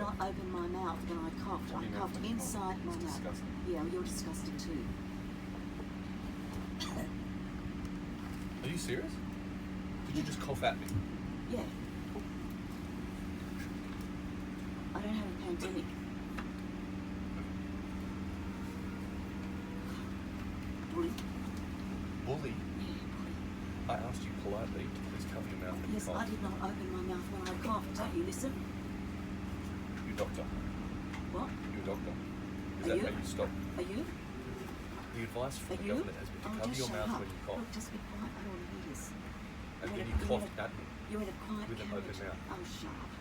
not open my mouth when I coughed. I coughed inside my mouth. Disgusting. Yeah, well, you're disgusting too. Are you serious? Did you just cough at me? Yeah. I don't have a pandemic. Bully. Bully? Yeah, bully. I asked you politely to please cover your mouth when Yes, you I cough. did not open my mouth when I coughed. Don't you listen? You doctor. What? You a doctor. Is Are that you? how you stop? Are you? The advice from Are the you? government has been to cover just your shut mouth up. when you cough. Look, just be quiet. I don't want to hear this. And then You're in you a- coughed at me. You're in a quiet with an carriage. open mouth. Oh, shut up.